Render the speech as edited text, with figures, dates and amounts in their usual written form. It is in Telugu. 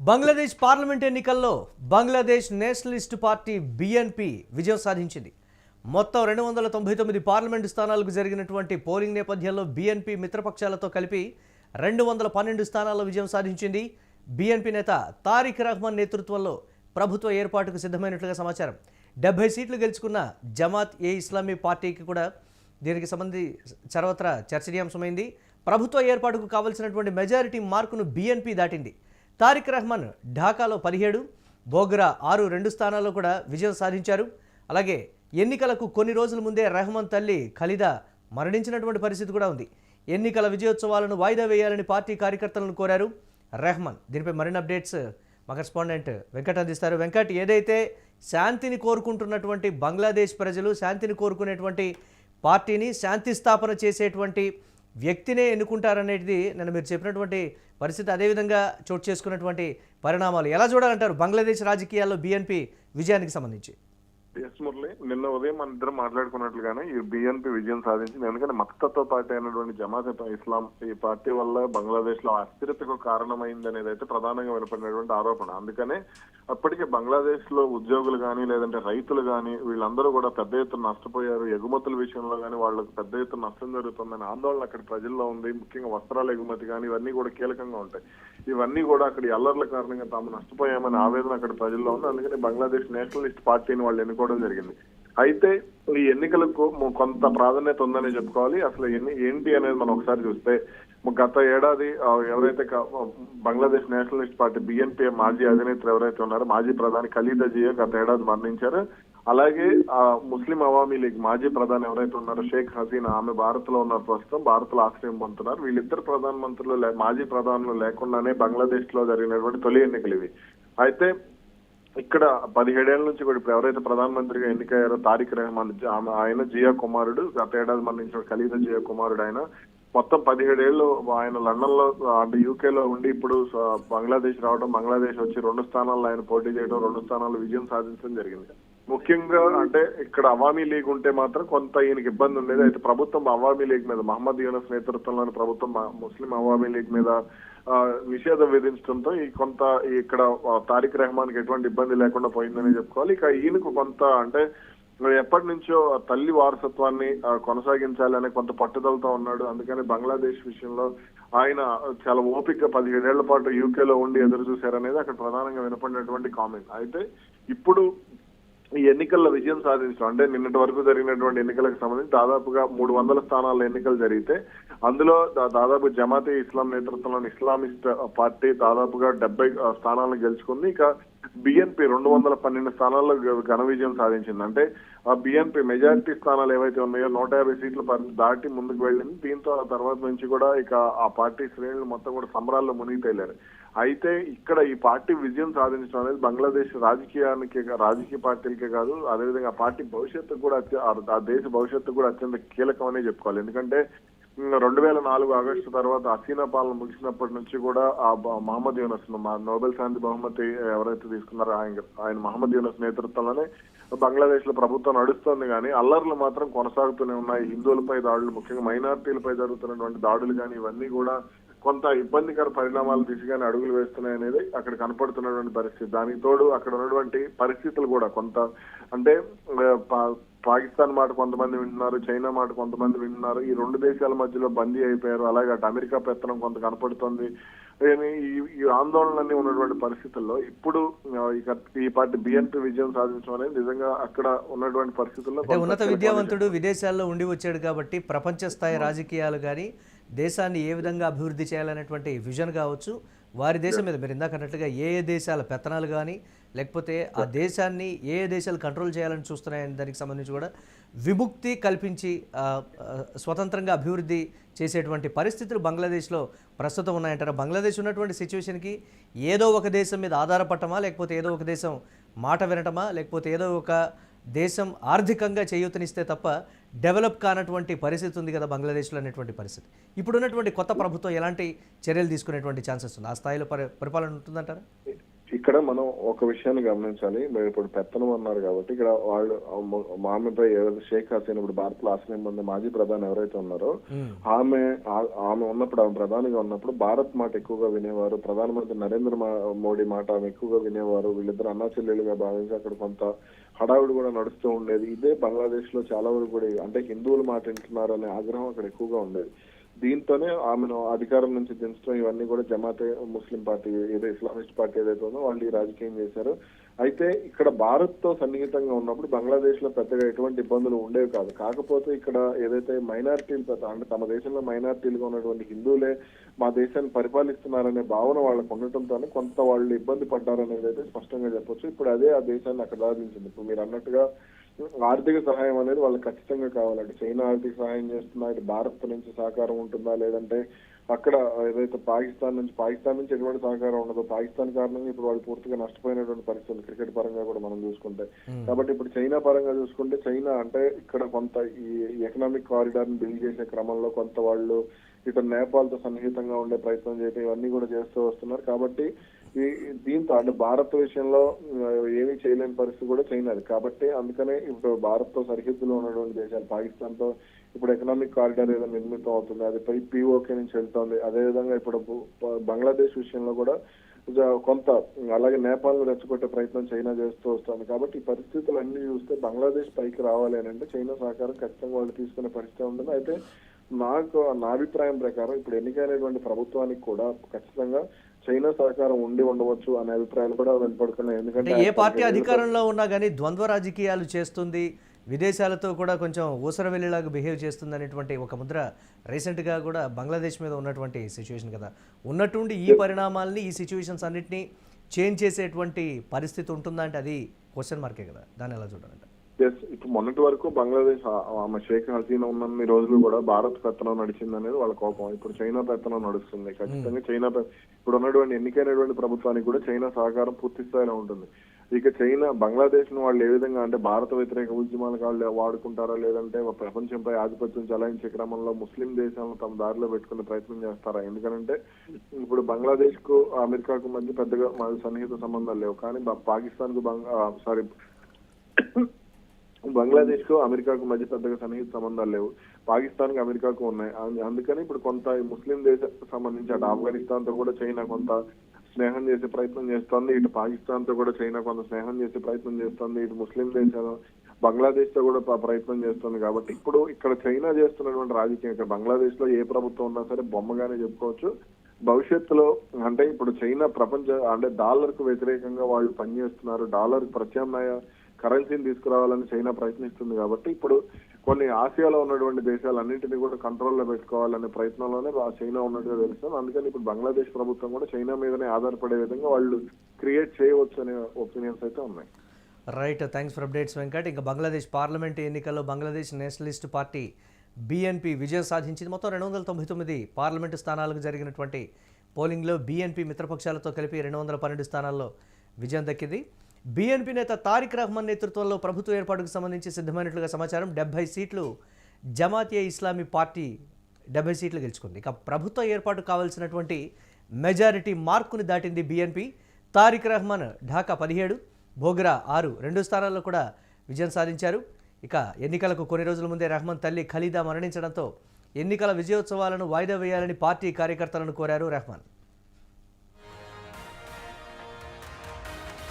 బంగ్లాదేశ్ పార్లమెంట్ ఎన్నికల్లో బంగ్లాదేశ్ నేషనలిస్ట్ పార్టీ బీఎన్పీ విజయం సాధించింది. మొత్తం 299 పార్లమెంటు స్థానాలకు జరిగినటువంటి పోలింగ్ నేపథ్యంలో బీఎన్పీ మిత్రపక్షాలతో కలిపి 212 స్థానాల్లో విజయం సాధించింది. బీఎన్పీ నేత తారిక్ రహమాన్ నేతృత్వంలో ప్రభుత్వ ఏర్పాటుకు సిద్ధమైనట్లుగా సమాచారం. 70 సీట్లు గెలుచుకున్న జమాత్ ఏ ఇస్లామీ పార్టీకి కూడా దీనికి సంబంధించి సర్వత్రా చర్చనీయాంశమైంది. ప్రభుత్వ ఏర్పాటుకు కావాల్సినటువంటి మెజారిటీ మార్కును బీఎన్పీ దాటింది. తారిక్ రహమాన్ ఢాకాలో 17, బోగ్రా 6 2 స్థానాల్లో కూడా విజయం సాధించారు. అలాగే ఎన్నికలకు కొన్ని రోజుల ముందే రెహమాన్ తల్లి ఖలీదా మరణించినటువంటి పరిస్థితి కూడా ఉంది. ఎన్నికల విజయోత్సవాలను వాయిదా వేయాలని పార్టీ కార్యకర్తలను కోరారు రెహమాన్. దీనిపై మరిన్ని అప్డేట్స్ మా కరెస్పాండెంట్ వెంకట్ అందిస్తారు. వెంకట్, ఏదైతే శాంతిని కోరుకుంటున్నటువంటి బంగ్లాదేశ్ ప్రజలు శాంతిని కోరుకునేటువంటి పార్టీని శాంతి స్థాపన చేసేటువంటి వ్యక్తినే ఎన్నుకుంటారనేది నేను మీరు చెప్పినటువంటి పరిస్థితి, అదేవిధంగా చోటు చేసుకున్నటువంటి పరిణామాలు ఎలా చూడాలంటారు బంగ్లాదేశ్ రాజకీయాల్లో బీఎన్పీ విజయానికి సంబంధించి? ఎస్ మురళి, నిన్న ఉదయం మన ఇద్దరం మాట్లాడుకున్నట్లుగానే ఈ బీఎన్పీ విజయం సాధించింది. ఎందుకంటే మతతత్వ పార్టీ అయినటువంటి జమాత్ ఇస్లాం ఈ పార్టీ వల్ల బంగ్లాదేశ్ లో అస్థిరతకు కారణమైంది అనేది అయితే ప్రధానంగా వినపడినటువంటి ఆరోపణ. అందుకనే అప్పటికే బంగ్లాదేశ్ లో ఉద్యోగులు కానీ లేదంటే రైతులు కానీ వీళ్ళందరూ కూడా పెద్ద ఎత్తున నష్టపోయారు. ఎగుమతుల విషయంలో కానీ వాళ్ళకి పెద్ద ఎత్తున నష్టం జరుగుతుందని ఆందోళన అక్కడ ప్రజల్లో ఉంది. ముఖ్యంగా వస్త్రాల ఎగుమతి కానీ ఇవన్నీ కూడా కీలకంగా ఉంటాయి. ఇవన్నీ కూడా అక్కడ అల్లర్ల కారణంగా తాము నష్టపోయామనే ఆవేదన అక్కడ ప్రజల్లో ఉంది. అందుకని బంగ్లాదేశ్ నేషనలిస్ట్ పార్టీని వాళ్ళు ఎన్నుకోవడం జరిగింది. అయితే ఈ ఎన్నికలకు కొంత ప్రాధాన్యత ఉందని చెప్పుకోవాలి. అసలు ఏంటి అనేది మనం ఒకసారి చూస్తే, గత ఏడాది ఎవరైతే బంగ్లాదేశ్ నేషనలిస్ట్ పార్టీ బీఎన్పీ మాజీ అధినేత్రి ఎవరైతే ఉన్నారో మాజీ ప్రధాని ఖలీదా జియా గత ఏడాది మరణించారు. అలాగే ముస్లిం అవామీ లీగ్ మాజీ ప్రధాని ఎవరైతే ఉన్నారో షేక్ హసీనా, ఆమె భారత్ లో ఉన్నారు, ప్రస్తుతం భారత్ లో ఆశ్రయం పొందుతున్నారు. వీళ్ళిద్దరు ప్రధానమంత్రులు మాజీ ప్రధానులు లేకుండానే బంగ్లాదేశ్ లో జరిగినటువంటి తొలి ఎన్నికలు ఇవి. అయితే ఇక్కడ 17 ఏళ్ల నుంచి కూడా ఇప్పుడు ఎవరైతే ప్రధానమంత్రిగా ఎన్నికయ్యారో తారిక్ రహమాన్, ఆయన జియా కుమారుడు, గత ఏడాది మరణించిన ఖలీదా జియా కుమారుడు. ఆయన మొత్తం 17 ఏళ్ళు ఆయన లండన్ లో అంటే యూకే లో ఉండి ఇప్పుడు బంగ్లాదేశ్ రావడం, బంగ్లాదేశ్ వచ్చి 2 స్థానాల్లో ఆయన పోటీ చేయడం, 2 స్థానాల్లో విజయం సాధించడం జరిగింది. ముఖ్యంగా అంటే ఇక్కడ అవామీ లీగ్ ఉంటే మాత్రం కొంత ఈయనకి ఇబ్బంది ఉండేది. అయితే ప్రభుత్వం అవామీ లీగ్ మీద, మహమ్మద్ యూనస్ నేతృత్వంలోని ప్రభుత్వం ముస్లిం అవామీ లీగ్ మీద నిషేధం విధించడంతో కొంత ఇక్కడ తారిక్ రహమాన్ కి ఎటువంటి ఇబ్బంది లేకుండా పోయిందని చెప్పుకోవాలి. ఇక ఈయనకు కొంత అంటే ఎప్పటి నుంచో తల్లి వారసత్వాన్ని కొనసాగించాలనే కొంత పట్టుదలతో ఉన్నాడు. అందుకని బంగ్లాదేశ్ విషయంలో ఆయన చాలా ఓపిక 17 ఏళ్ల పాటు యూకేలో ఉండి ఎదురు చూశారనేది అక్కడ ప్రధానంగా వినపడినటువంటి కామెంట్. అయితే ఇప్పుడు ఈ ఎన్నికల్లో విజయం సాధించడం అంటే నిన్నటి వరకు జరిగినటువంటి ఎన్నికలకు సంబంధించి దాదాపుగా 300 స్థానాల ఎన్నికలు జరిగితే అందులో దాదాపు జమాతే ఇస్లాం నేతృత్వంలోని ఇస్లామిస్ట్ పార్టీ దాదాపుగా 70 స్థానాలను గెలుచుకుంది. ఇక బీఎన్పీ 212 స్థానాల్లో ఘన విజయం సాధించింది. అంటే ఆ బీఎన్పీ మెజారిటీ స్థానాలు ఏవైతే ఉన్నాయో 150 సీట్లు దాటి ముందుకు వెళ్ళింది. దీంతో ఆ తర్వాత నుంచి కూడా ఇక ఆ పార్టీ శ్రేణులు మొత్తం కూడా సంబరాల్లో మునిగి తేలారు. అయితే ఇక్కడ ఈ పార్టీ విజయం సాధించడం అనేది బంగ్లాదేశ్ రాజకీయ పార్టీలకే కాదు, అదేవిధంగా ఆ పార్టీ భవిష్యత్తు కూడా ఆ దేశ భవిష్యత్తు కూడా అత్యంత కీలకమనే చెప్పుకోవాలి. ఎందుకంటే 2004 ఆగస్టు తర్వాత హసీనా పాలన ముగిసినప్పటి నుంచి కూడా ఆ మహమ్మద్ యూనస్ నోబెల్ శాంతి బహుమతి ఎవరైతే తీసుకున్నారో ఆయన మహమ్మద్ యూనస్ నేతృత్వంలోనే బంగ్లాదేశ్ లో ప్రభుత్వం నడుస్తోంది. కానీ అల్లర్లు మాత్రం కొనసాగుతూనే ఉన్నాయి. హిందువులపై దాడులు, ముఖ్యంగా మైనారిటీలపై జరుగుతున్నటువంటి దాడులు కానీ ఇవన్నీ కూడా కొంత ఇబ్బందికర పరిణామాలు దిశగానే అడుగులు వేస్తున్నాయి అనేది అక్కడ కనపడుతున్నటువంటి పరిస్థితి. దానికి తోడు అక్కడ ఉన్నటువంటి పరిస్థితులు కూడా కొంత అంటే పాకిస్తాన్ మాట కొంతమంది వింటున్నారు, చైనా మాట కొంతమంది వింటున్నారు. ఈ 2 దేశాల మధ్యలో బందీ అయిపోయారు. అలాగే అటు అమెరికా పెత్తనం కొంత కనపడుతోంది. ఈ ఆందోళనలన్నీ ఉన్నటువంటి పరిస్థితుల్లో ఇప్పుడు ఈ పార్టీ బీఎన్పీ విజయం సాధించడం అనేది నిజంగా అక్కడ ఉన్నటువంటి పరిస్థితుల్లో ఉన్నత విద్యావంతుడు విదేశాల్లో ఉండి వచ్చాడు కాబట్టి ప్రపంచ స్థాయి రాజకీయాలు కానీ దేశాన్ని ఏ విధంగా అభివృద్ధి చేయాలనేటువంటి విజన్ కావచ్చు, వారి దేశం మీద మీరు ఇందాక అన్నట్లుగా ఏ దేశాల పెత్తనాలు కానీ లేకపోతే ఆ దేశాన్ని ఏ దేశాలు కంట్రోల్ చేయాలని చూస్తున్నాయని దానికి సంబంధించి కూడా విముక్తి కల్పించి స్వతంత్రంగా అభివృద్ధి చేసేటువంటి పరిస్థితులు బంగ్లాదేశ్లో ప్రస్తుతం ఉన్నాయంటారా? బంగ్లాదేశ్ ఉన్నటువంటి సిచ్యువేషన్కి ఏదో ఒక దేశం మీద ఆధారపడటమా, లేకపోతే ఏదో ఒక దేశం మాట వినటమా, లేకపోతే ఏదో ఒక దేశం ఆర్థికంగా చేయూతనిస్తే తప్ప డెవలప్ కానటువంటి పరిస్థితి ఉంది కదా బంగ్లాదేశ్లో అనేటువంటి పరిస్థితి. ఇప్పుడున్నటువంటి కొత్త ప్రభుత్వం ఎలాంటి చర్యలు తీసుకునేటువంటి ఛాన్సెస్ ఉంది? ఆ స్థాయిలో పరిపాలన ఉంటుందంటారా? ఇక ఇక్కడ మనం ఒక విషయాన్ని గమనించాలి. మీరు ఇప్పుడు పెత్తనం అన్నారు కాబట్టి ఇక్కడ వాళ్ళు ఆమెపై ఎవరైతే షేక్ హసీనా ఇప్పుడు భారత్ లో ఆశ్రయం పొందే మాజీ ప్రధాని ఎవరైతే ఉన్నారో ఆమె ఉన్నప్పుడు ఆమె ప్రధానిగా ఉన్నప్పుడు భారత్ మాట ఎక్కువగా వినేవారు. ప్రధానమంత్రి నరేంద్ర మోడీ మాట ఆమె ఎక్కువగా వినేవారు. వీళ్ళిద్దరు అన్నా చెల్లెలుగా భావించి అక్కడ కొంత హడావుడి కూడా నడుస్తూ ఉండేది. ఇదే బంగ్లాదేశ్ లో చాలా వరకు కూడా అంటే హిందువుల మాట వింటున్నారు అనే ఆగ్రహం అక్కడ ఎక్కువగా ఉండేది. దీంతోనే ఆమెను అధికారం నుంచి దించడం ఇవన్నీ కూడా జమాతే ముస్లిం పార్టీ ఏదో ఇస్లామిస్ట్ పార్టీ ఏదైతే ఉందో వాళ్ళు ఈ రాజకీయం చేశారు. అయితే ఇక్కడ భారత్ తో సన్నిహితంగా ఉన్నప్పుడు బంగ్లాదేశ్ లో పెద్దగా ఎటువంటి ఇబ్బందులు ఉండేవి కాదు. కాకపోతే ఇక్కడ ఏదైతే మైనారిటీలు అంటే తమ దేశంలో మైనారిటీలుగా ఉన్నటువంటి హిందువులే మా దేశాన్ని పరిపాలిస్తున్నారనే భావన వాళ్ళకు ఉండటంతోనే కొంత వాళ్ళు ఇబ్బంది పడ్డారనేది అయితే స్పష్టంగా చెప్పొచ్చు. ఇప్పుడు అదే ఆ దేశాన్ని అక్కడ సాధించింది. ఇప్పుడు మీరు అన్నట్టుగా ఆర్థిక సహాయం అనేది వాళ్ళకి ఖచ్చితంగా కావాలంటే చైనా ఆర్థిక సహాయం చేస్తుందా, ఇటు భారత్ నుంచి సహకారం ఉంటుందా, లేదంటే అక్కడ ఏదైతే పాకిస్తాన్ నుంచి ఎటువంటి సహకారం ఉండదు. పాకిస్తాన్ కారణంగా ఇప్పుడు వాళ్ళు పూర్తిగా నష్టపోయినటువంటి పరిస్థితులు క్రికెట్ పరంగా కూడా మనం చూసుకుంటే. కాబట్టి ఇప్పుడు చైనా పరంగా చూసుకుంటే చైనా అంటే ఇక్కడ కొంత ఈ ఎకనామిక్ కారిడార్ ని బిల్డ్ చేసే క్రమంలో కొంత వాళ్ళు ఇటు నేపాల్ తో సన్నిహితంగా ఉండే ప్రయత్నం చేయడం ఇవన్నీ కూడా చేస్తూ వస్తున్నారు. కాబట్టి దీంతో అంటే భారత్ విషయంలో ఏమీ చేయలేని పరిస్థితి కూడా చైనాది. కాబట్టి అందుకనే ఇప్పుడు భారత్ తో సరిహద్దులో ఉన్నటువంటి దేశాలు పాకిస్తాన్ తో ఇప్పుడు ఎకనామిక్ కారిడార్ ఏదో నిర్మితం అవుతుంది, అది పై పిఓకే నుంచి వెళ్తోంది. అదేవిధంగా ఇప్పుడు బంగ్లాదేశ్ విషయంలో కూడా కొంత అలాగే నేపాల్ ను రెచ్చగొట్టే ప్రయత్నం చైనా చేస్తూ వస్తుంది. కాబట్టి ఈ పరిస్థితులు అన్ని చూస్తే బంగ్లాదేశ్ పైకి రావాలి అని అంటే చైనా సహకారం ఖచ్చితంగా వాళ్ళు తీసుకునే పరిస్థితి ఉంటుంది. అయితే నా అభిప్రాయం ప్రకారం ఇప్పుడు ఎన్నికైనటువంటి ప్రభుత్వానికి కూడా ఖచ్చితంగా చైనా సహకారం ఉండి ఉండవచ్చు అనే అభిప్రాయాలు కూడా వెలువడుతున్నాయి. ఎందుకంటే ఏ పార్టీ అధికారంలో ఉన్నా కానీ ద్వంద్వ రాజకీయాలు చేస్తుంది, విదేశాలతో కూడా కొంచెం ఊసరవెల్లిలాగా బిహేవ్ చేస్తుంది అనేటువంటి ఒక ముద్ర రీసెంట్గా కూడా బంగ్లాదేశ్ మీద ఉన్నటువంటి సిచ్యువేషన్ కదా. ఉన్నట్టుండి ఈ పరిణామాలని ఈ సిచ్యువేషన్స్ అన్నిటినీ చేంజ్ చేసేటువంటి పరిస్థితి ఉంటుందా అంటే అది క్వశ్చన్ మార్కే కదా. దాన్ని ఎలా చూడాలంటే ఇప్పుడు మొన్నటి వరకు బంగ్లాదేశ్ ఆమె షేక్ హసీనా ఉన్నన్ని రోజులు కూడా భారత్ పెత్తనం నడిచింది అనేది వాళ్ళ కోపం. ఇప్పుడు చైనా పెత్తనం నడుస్తుంది. ఖచ్చితంగా చైనా ఇప్పుడు ఉన్నటువంటి ఎన్నికైనటువంటి ప్రభుత్వానికి కూడా చైనా సహకారం పూర్తి స్థాయిలో ఉంటుంది. ఇక చైనా బంగ్లాదేశ్ ను వాళ్ళు ఏ విధంగా అంటే భారత వ్యతిరేక ఉద్యమాలకు వాళ్ళు వాడుకుంటారా, లేదంటే ప్రపంచంపై ఆధిపత్యం చెలాయించే క్రమంలో ముస్లిం దేశాలను తమ దారిలో పెట్టుకునే ప్రయత్నం చేస్తారా? ఎందుకంటే ఇప్పుడు బంగ్లాదేశ్ కు అమెరికాకు మధ్య పెద్దగా సన్నిహిత సంబంధాలు లేవు. కానీ పాకిస్తాన్ కు బంగ్లాదేశ్ కు అమెరికాకు మధ్య పెద్దగా సన్నిహిత సంబంధాలు లేవు. పాకిస్తాన్ కు అమెరికాకు ఉన్నాయి. అందుకని ఇప్పుడు కొంత ముస్లిం దేశాలకు సంబంధించి అటు ఆఫ్ఘనిస్తాన్ తో కూడా చైనా కొంత స్నేహం చేసే ప్రయత్నం చేస్తోంది. ఇటు పాకిస్తాన్ తో కూడా చైనా కొంత స్నేహం చేసే ప్రయత్నం చేస్తోంది. ఇటు ముస్లిం దేశాలు బంగ్లాదేశ్ తో కూడా ప్రయత్నం చేస్తుంది. కాబట్టి ఇప్పుడు ఇక్కడ చైనా చేస్తున్నటువంటి రాజకీయం ఇక్కడ బంగ్లాదేశ్ లో ఏ ప్రభుత్వం ఉన్నా సరే బొమ్మగానే చెప్పుకోవచ్చు. భవిష్యత్తులో అంటే ఇప్పుడు చైనా అంటే డాలర్ కు వ్యతిరేకంగా వాళ్ళు పనిచేస్తున్నారు. డాలర్ ప్రత్యామ్నాయ కరెన్సీని తీసుకురావాలని చైనా ప్రయత్నిస్తుంది. కాబట్టి ఇప్పుడు కొన్ని ఆసియాలో ఉన్నటువంటి దేశాలన్నింటినీ కూడా కంట్రోల్లో పెట్టుకోవాలనే ప్రయత్నంలోనే చైనా ఉన్నట్టుగా తెలుస్తుంది. అందుకని ఇప్పుడు బంగ్లాదేశ్ ప్రభుత్వం కూడా చైనా మీదనే ఆధారపడే విధంగా వాళ్ళు క్రియేట్ చేయవచ్చు అనే ఒపీనియన్స్ అయితే ఉన్నాయి. Right, thanks for updates Venkat. ఇంకా బంగ్లాదేశ్ పార్లమెంట్ ఎన్నికల్లో బంగ్లాదేశ్ నేషనలిస్ట్ పార్టీ బీఎన్పీ విజయం సాధించింది. మొత్తం 299 పార్లమెంటు స్థానాలకు జరిగినటువంటి పోలింగ్లో బీఎన్పీ మిత్రపక్షాలతో కలిపి 212 స్థానాల్లో విజయం దక్కింది. బీఎన్పీ నేత తారిక్ రహమాన్ నేతృత్వంలో ప్రభుత్వ ఏర్పాటుకు సంబంధించి సిద్ధమైనట్లుగా సమాచారం. 70 సీట్లు జమాతే ఇస్లామీ పార్టీ 70 సీట్లు గెలుచుకుంది. ఇక ప్రభుత్వ ఏర్పాటు కావాల్సినటువంటి మెజారిటీ మార్కుని దాటింది బీఎన్పీ. తారిక్ రహమాన్ ఢాకా 17, బోగ్రా 6 రెండు స్థానాల్లో కూడా విజయం సాధించారు. ఇక ఎన్నికలకు కొన్ని రోజుల ముందే రహమాన్ తల్లి ఖలీదా మరణించడంతో ఎన్నికల విజయోత్సవాలను వాయిదా వేయాలని పార్టీ కార్యకర్తలను కోరారు రహమాన్.